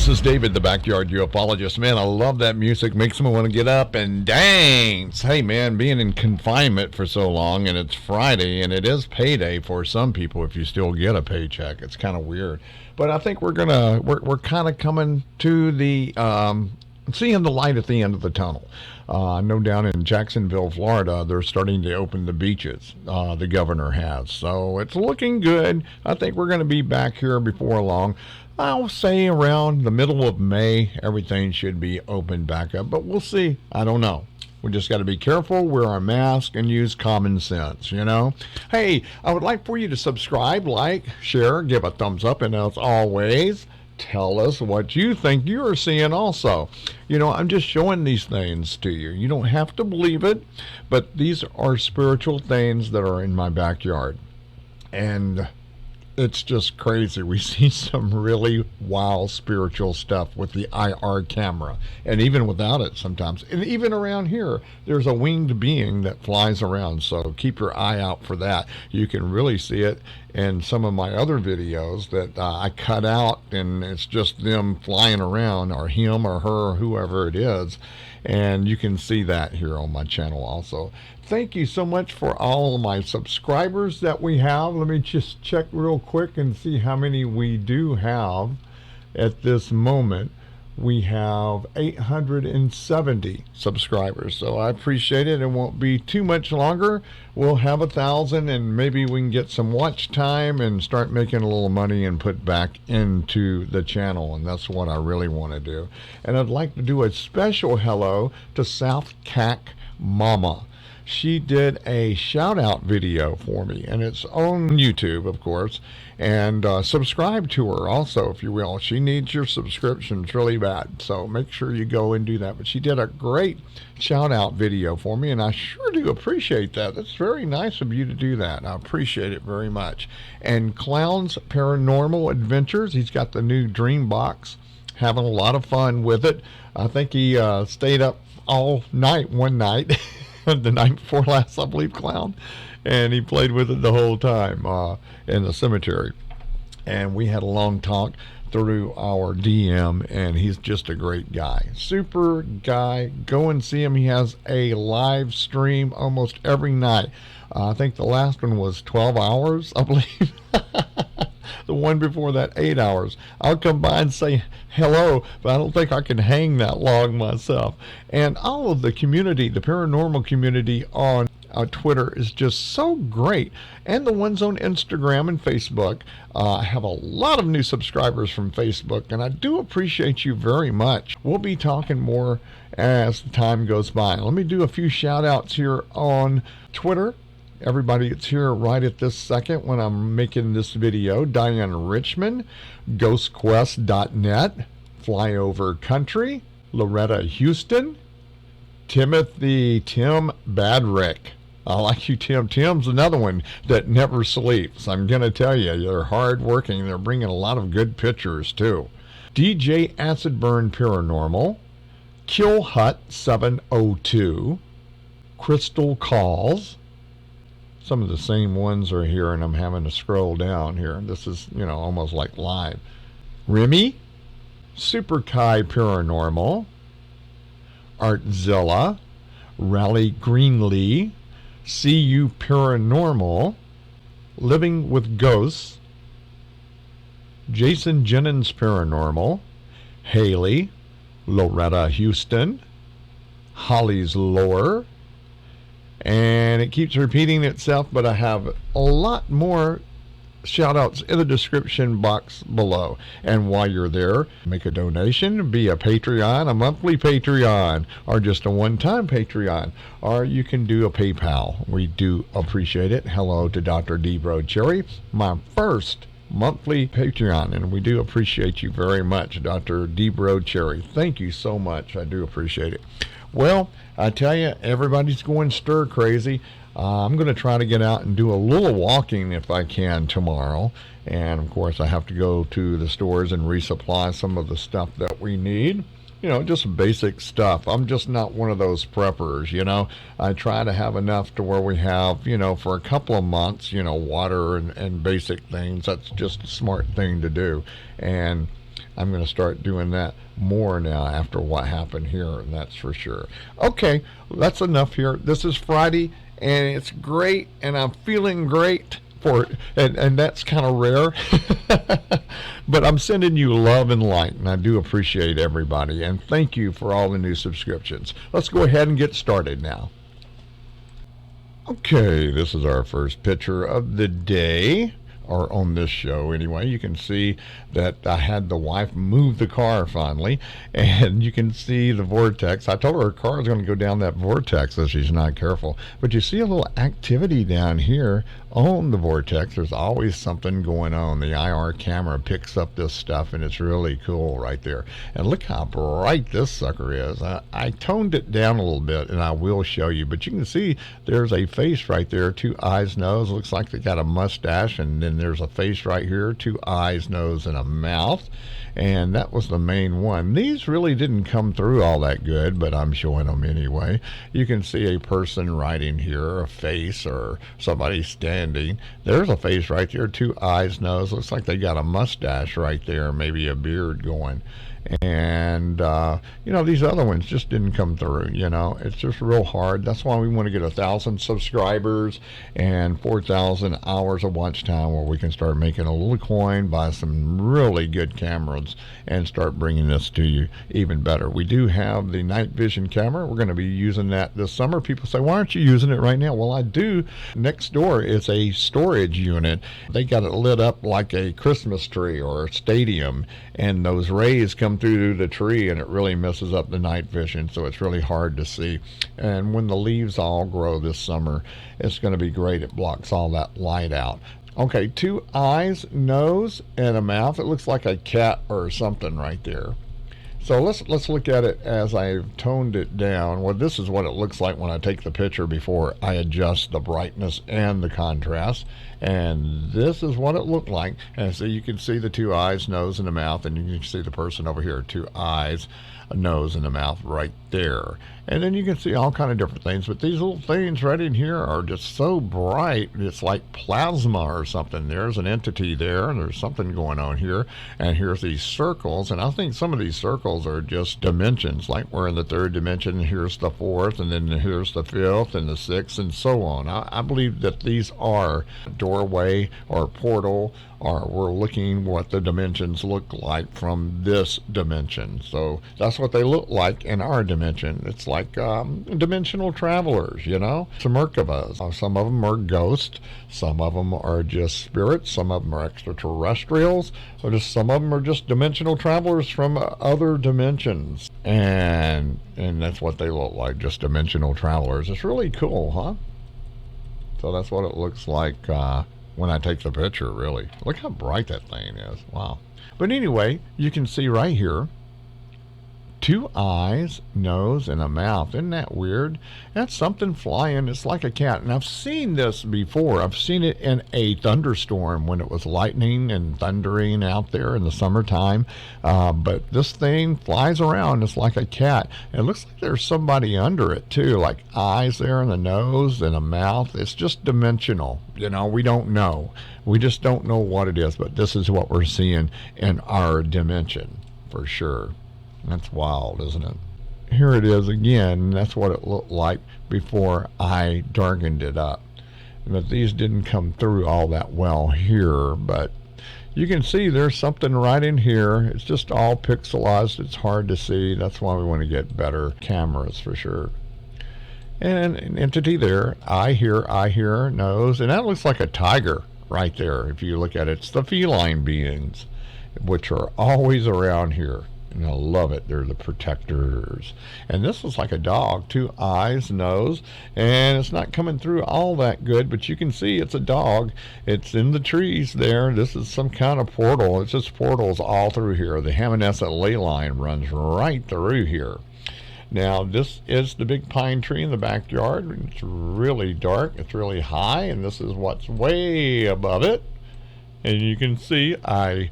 This is David, the Backyard Ufologist. Man, I love that music. Makes me want to get up and dance. Hey, man, being in confinement for so long, and it's Friday, and it is payday for some people if you still get a paycheck. It's kind of weird. But I think we're kind of coming to the, seeing the light at the end of the tunnel. I know down in Jacksonville, Florida, they're starting to open the beaches. The governor has. So it's looking good. I think we're going to be back here before long. I'll say around the middle of May, everything should be opened back up, but we'll see. I don't know. We just got to be careful, wear our mask, and use common sense, you know? Hey, I would like for you to subscribe, like, share, give a thumbs up, and as always, tell us what you think you're seeing also. You know, I'm just showing these things to you. You don't have to believe it, but these are spiritual things that are in my backyard. And it's just crazy. We see some really wild spiritual stuff with the IR camera, and even without it sometimes. And even around here, there's a winged being that flies around, so keep your eye out for that. You can really see it in some of my other videos that I cut out, and it's just them flying around, or him or her or whoever it is. And you can see that here on my channel also. Thank you so much for all of my subscribers that we have. Let me just check real quick and see how many we do have at this moment. We have 870 subscribers, so I appreciate it. It won't be too much longer. We'll have 1,000, and maybe we can get some watch time and start making a little money and put back into the channel, and that's what I really want to do. And I'd like to do a special hello to South Cac Mama. She did a shout out video for me, and it's on YouTube, of course, and subscribe to her also, if you will. She needs your subscriptions really bad, so make sure you go and do that. But she did a great shout out video for me, and I sure do appreciate that. That's very nice of you to do that. I appreciate it very much. And Clown's Paranormal Adventures, he's got the new Dream Box, having a lot of fun with it. I think he stayed up all night one night. The night before last, I believe, Clown, and he played with it the whole time in the cemetery. And we had a long talk through our DM, and he's just a great guy. Super guy. Go and see him. He has a live stream almost every night. I think the last one was 12 hours, I believe. The one before that, 8 hours. I'll come by and say hello, but I don't think I can hang that long myself. And all of the community, the paranormal community on Twitter is just so great. And the ones on Instagram and Facebook. I have a lot of new subscribers from Facebook, and I do appreciate you very much. We'll be talking more as the time goes by. Let me do a few shout outs here on Twitter. Everybody that's here right at this second when I'm making this video: Diane Richmond, GhostQuest.net, Flyover Country, Loretta Houston, Tim Badrick. I like you, Tim. Tim's another one that never sleeps. I'm going to tell you, they're hard working. They're bringing a lot of good pictures, too. DJ Acidburn Paranormal, Kill Hut 702, Crystal Calls. Some of the same ones are here, and I'm having to scroll down here. This is, you know, almost like live. Remy, Super Kai Paranormal, Artzilla, Raleigh Greenlee, CU Paranormal, Living with Ghosts, Jason Jennings Paranormal, Haley, Loretta Houston, Holly's Lore, and it keeps repeating itself, but I have a lot more shout outs in the description box below. And while you're there, make a donation, be a Patreon, a monthly Patreon, or just a one-time Patreon, or you can do a PayPal. We do appreciate it. Hello to Dr. Debro Cherry, my first monthly Patreon, and we do appreciate you very much, Dr. Debro Cherry. Thank you so much. I do appreciate it. Well, I tell you, everybody's going stir crazy. I'm going to try to get out and do a little walking if I can tomorrow. And, of course, I have to go to the stores and resupply some of the stuff that we need. You know, just basic stuff. I'm just not one of those preppers, you know. I try to have enough to where we have, you know, for a couple of months, you know, water and basic things. That's just a smart thing to do. And I'm going to start doing that more now after what happened here, and that's for sure. Okay, that's enough here. This is Friday, and it's great, and I'm feeling great for it, and that's kind of rare. But I'm sending you love and light, and I do appreciate everybody, and thank you for all the new subscriptions. Let's go ahead and get started now. Okay, this is our first picture of the day, or on this show anyway. You can see that I had the wife move the car finally, and you can see the vortex. I told her car is going to go down that vortex if she's not careful. But you see a little activity down here on the vortex. There's always something going on. The IR camera picks up this stuff, and it's really cool right there. And look how bright this sucker is. I toned it down a little bit, and I will show you. But you can see there's a face right there, 2 eyes, nose. Looks like they got a mustache, and then there's a face right here, 2 eyes, nose, and a mouth. And that was the main one. These really didn't come through all that good, but I'm showing them anyway. You can see a person right in here, a face, or somebody standing. There's a face right there, 2 eyes, nose. Looks like they got a mustache right there, maybe a beard going. And these other ones just didn't come through. It's just real hard. That's why we want to get 1,000 subscribers and 4,000 hours of watch time, where we can start making a little coin, buy some really good cameras, and start bringing this to you even better. We do have the night vision camera. We're going to be using that this summer. People say, why aren't you using it right now? Well, I do. Next door is a storage unit. They got it lit up like a Christmas tree or a stadium, and those rays come through the tree, and it really messes up the night vision, so it's really hard to see. And when the leaves all grow this summer, it's going to be great. It blocks all that light out. Okay, 2 eyes, nose, and a mouth. It looks like a cat or something right there. So let's look at it as I've toned it down. Well, this is what it looks like when I take the picture before I adjust the brightness and the contrast. And this is what it looked like. And so you can see the 2 eyes, nose, and a mouth, and you can see the person over here, 2 eyes, a nose, and a mouth right there. And then you can see all kind of different things, but these little things right in here are just so bright. It's like plasma or something. There's an entity there, and there's something going on here. And here's these circles, and I think some of these circles are just dimensions, like we're in the 3rd dimension, and here's the 4th, and then here's the 5th, and the 6th, and so on. I believe that these are doorway or portal, or we're looking what the dimensions look like from this dimension. So that's what they look like in our dimension. It's like dimensional travelers, some Merkabas. Some of them are ghosts, some of them are just spirits, some of them are extraterrestrials, or just some of them are just dimensional travelers from other dimensions. And that's what they look like, just dimensional travelers. It's really cool, huh? So that's what it looks like when I take the picture, really. Look how bright that thing is. Wow. But anyway, you can see right here, 2 eyes, nose, and a mouth. Isn't that weird? That's something flying. It's like a cat. And I've seen this before. I've seen it in a thunderstorm when it was lightning and thundering out there in the summertime. But this thing flies around. It's like a cat. It looks like there's somebody under it, too, like eyes there and a nose and a mouth. It's just dimensional. We don't know. We just don't know what it is. But this is what we're seeing in our dimension, for sure. That's wild, isn't it? Here it is again. That's what it looked like before I darkened it up. But these didn't come through all that well here. But you can see there's something right in here. It's just all pixelized. It's hard to see. That's why we want to get better cameras for sure. And an entity there. Eye here, nose. And that looks like a tiger right there. If you look at it, it's the feline beings, which are always around here. And I love it. They're the protectors. And this is like a dog. 2 eyes, nose, and it's not coming through all that good, but you can see it's a dog. It's in the trees there. This is some kind of portal. It's just portals all through here. The Hammonasset Ley Line runs right through here. Now, this is the big pine tree in the backyard. It's really dark. It's really high, and this is what's way above it. And you can see I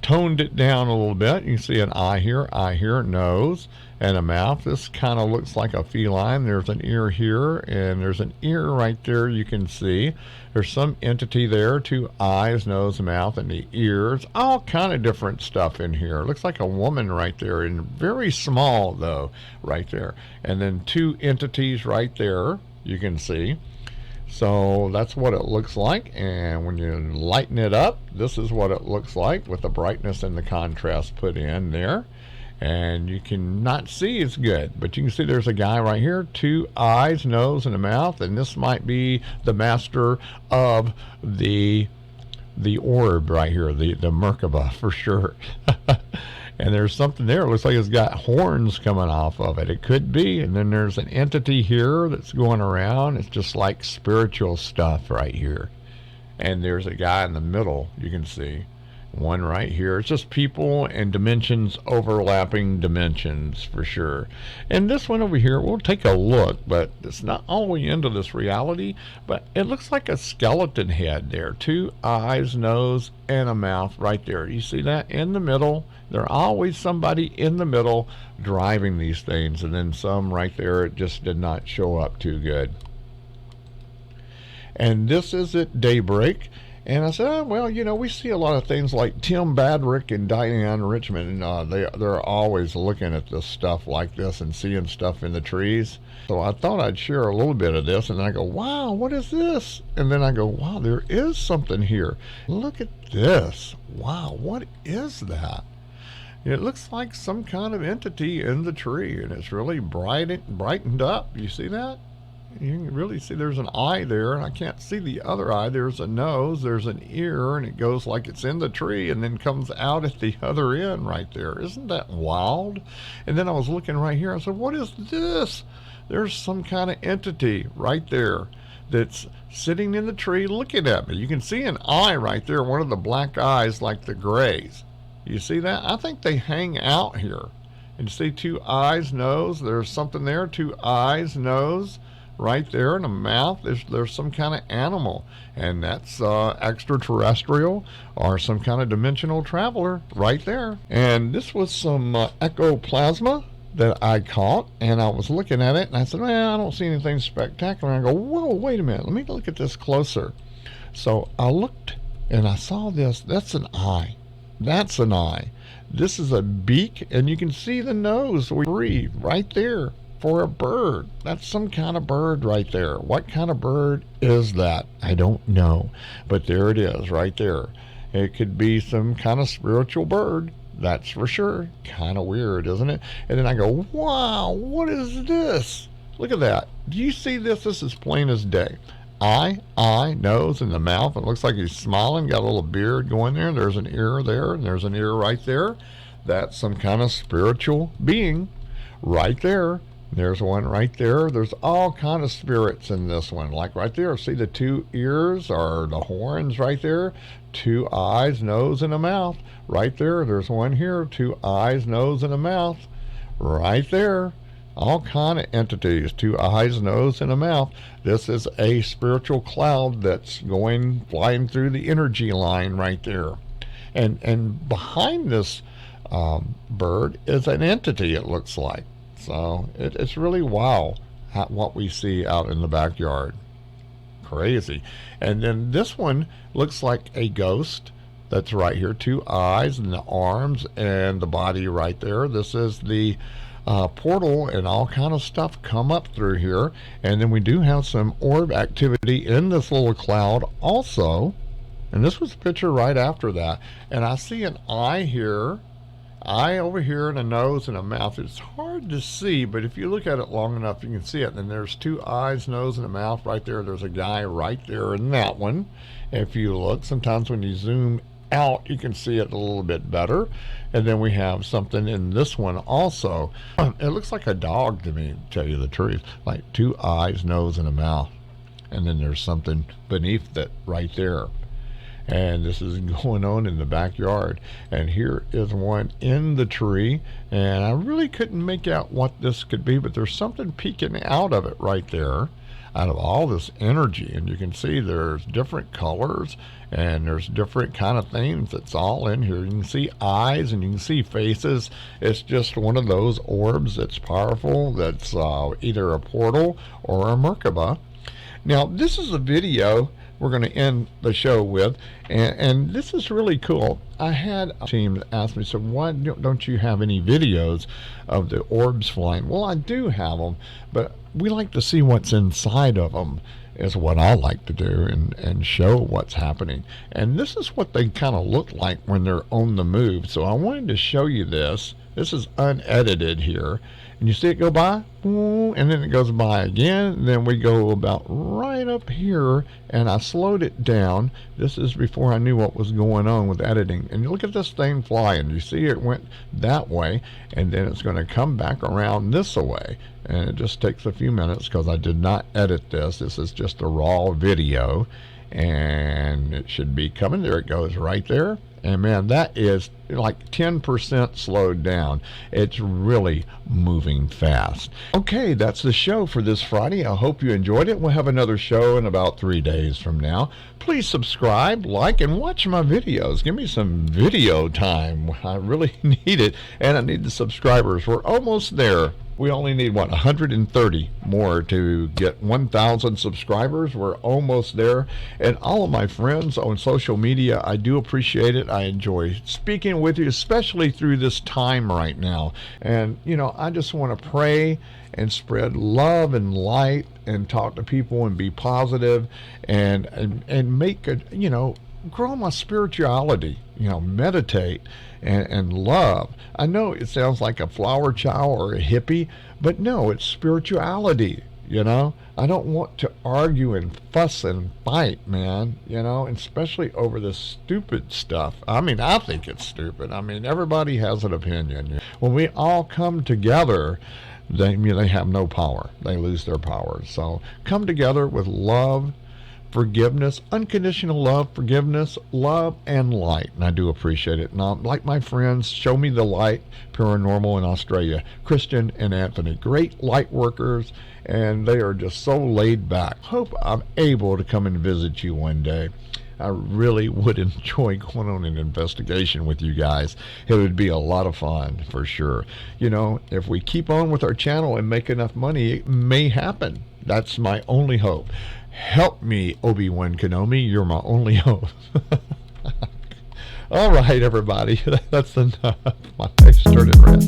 toned it down a little bit. You see an eye here, nose, and a mouth. This kind of looks like a feline. There's an ear here, and there's an ear right there you can see. There's some entity there, 2 eyes, nose, mouth, and the ears. All kind of different stuff in here. Looks like a woman right there, and very small, though, right there. And then 2 entities right there you can see. So that's what it looks like, and when you lighten it up, this is what it looks like with the brightness and the contrast put in there. And you cannot see as good, but you can see there's a guy right here, 2 eyes, nose, and a mouth, and this might be the master of the orb right here, the Merkaba for sure. And there's something there. It looks like it's got horns coming off of it. It could be. And then there's an entity here that's going around. It's just like spiritual stuff right here. And there's a guy in the middle, you can see. One right here. It's just people and dimensions, overlapping dimensions for sure. And this one over here, we'll take a look, but it's not all the way into this reality, but it looks like a skeleton head there. 2 eyes, nose, and a mouth right there. You see that in the middle? There's always somebody in the middle driving these things, and then some right there, it just did not show up too good. And this is at daybreak. And I said, oh, well, you know, we see a lot of things like Tim Badrick and Diane Richmond, and they're always looking at this stuff like this and seeing stuff in the trees. So I thought I'd share a little bit of this, and I go, wow, what is this? And then I go, wow, there is something here. Look at this. Wow, what is that? It looks like some kind of entity in the tree, and it's really brightened up. You see that? You can really see there's an eye there, and I can't see the other eye. There's a nose, there's an ear, and it goes like it's in the tree and then comes out at the other end right there. Isn't that wild? And then I was looking right here. I said, what is this? There's some kind of entity right there that's sitting in the tree looking at me. You can see an eye right there, one of the black eyes like the grays. You see that? I think they hang out here. And you see 2 eyes, nose. There's something there, 2 eyes, nose. Right there in the mouth, there's some kind of animal, and that's extraterrestrial or some kind of dimensional traveler right there. And this was some ectoplasma that I caught, and I was looking at it, and I said, well, I don't see anything spectacular. And I go, whoa, wait a minute, let me look at this closer. So I looked, and I saw this. That's an eye. That's an eye. This is a beak, and you can see the nose we breathe right there. For a bird. That's some kind of bird right there. What kind of bird is that? I don't know. But there it is right there. It could be some kind of spiritual bird. That's for sure. Kind of weird, isn't it? And then I go, wow, what is this? Look at that. Do you see this? This is plain as day. Eye, nose, and the mouth. It looks like he's smiling. Got a little beard going there. There's an ear there, and there's an ear right there. That's some kind of spiritual being right there. There's one right there. There's all kind of spirits in this one. Like right there, see the 2 ears or the horns right there? 2 eyes, nose, and a mouth. Right there, there's one here. 2 eyes, nose, and a mouth. Right there. All kind of entities. 2 eyes, nose, and a mouth. This is a spiritual cloud that's flying through the energy line right there. And behind this bird is an entity, it looks like. So it's really wow what we see out in the backyard. Crazy. And then this one looks like a ghost that's right here. 2 eyes and the arms and the body right there. This is the portal, and all kind of stuff come up through here. And then we do have some orb activity in this little cloud also. And this was a picture right after that. And I see an eye here. Eye over here, and a nose and a mouth. It's hard to see, but if you look at it long enough, you can see it. And there's 2 eyes, nose, and a mouth right there. There's a guy right there in that one. If you look, sometimes when you zoom out, you can see it a little bit better. And then we have something in this one also. It looks like a dog to me, to tell you the truth. Like 2 eyes, nose, and a mouth. And then there's something beneath that right there. And this is going on in the backyard. And here is one in the tree. And I really couldn't make out what this could be, but there's something peeking out of it right there. out of all this energy. And you can see there's different colors and there's different kind of things that's all in here. You can see eyes and you can see faces. It's just one of those orbs that's powerful, that's either a portal or a Merkaba. Now, this is a video we're going to end the show with, and this is really cool. I had a team that asked me, so why don't you have any videos of the orbs flying? Well, I do have them, but we like to see what's inside of them, is what I like to do, and show what's happening. And this is what they kind of look like when they're on the move. So I wanted to show you this. This is unedited here. And you see it go by, and then it goes by again, and then we go about right up here, and I slowed it down. This is before I knew what was going on with editing. And you look at this thing flying. You see it went that way, and then it's going to come back around this way. And it just takes a few minutes because I did not edit this. This is just a raw video, and it should be coming. There it goes right there. And man, that is like 10% slowed down. It's really moving fast. Okay, that's the show for this Friday. I hope you enjoyed it. We'll have another show in about 3 days from now. Please subscribe, like, and watch my videos. Give me some video time. I really need it, and I need the subscribers. We're almost there. We only need, 130 more to get 1,000 subscribers. We're almost there. And all of my friends on social media, I do appreciate it. I enjoy speaking with you, especially through this time right now. And, I just want to pray and spread love and light and talk to people and be positive and make a, grow my spirituality, meditate and love. I know it sounds like a flower child or a hippie, but no, it's spirituality, I don't want to argue and fuss and fight, man, and especially over this stupid stuff. I mean, I think it's stupid. I mean, everybody has an opinion. When we all come together, they have no power. They lose their power. So come together with love, forgiveness, unconditional love, forgiveness, love, and light. And I do appreciate it. Now, like my friends, Show Me the Light, Paranormal in Australia, Christian and Anthony, great light workers, and they are just so laid back. Hope I'm able to come and visit you one day. I really would enjoy going on an investigation with you guys. It would be a lot of fun, for sure. If we keep on with our channel and make enough money, it may happen. That's my only hope. Help me, Obi-Wan Kenobi. You're my only hope. All right, everybody. That's enough. My face turned red.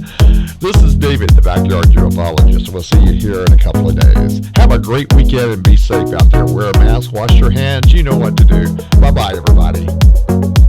This is David, the Backyard Ufologist. We'll see you here in a couple of days. Have a great weekend and be safe out there. Wear a mask, wash your hands. You know what to do. Bye-bye, everybody.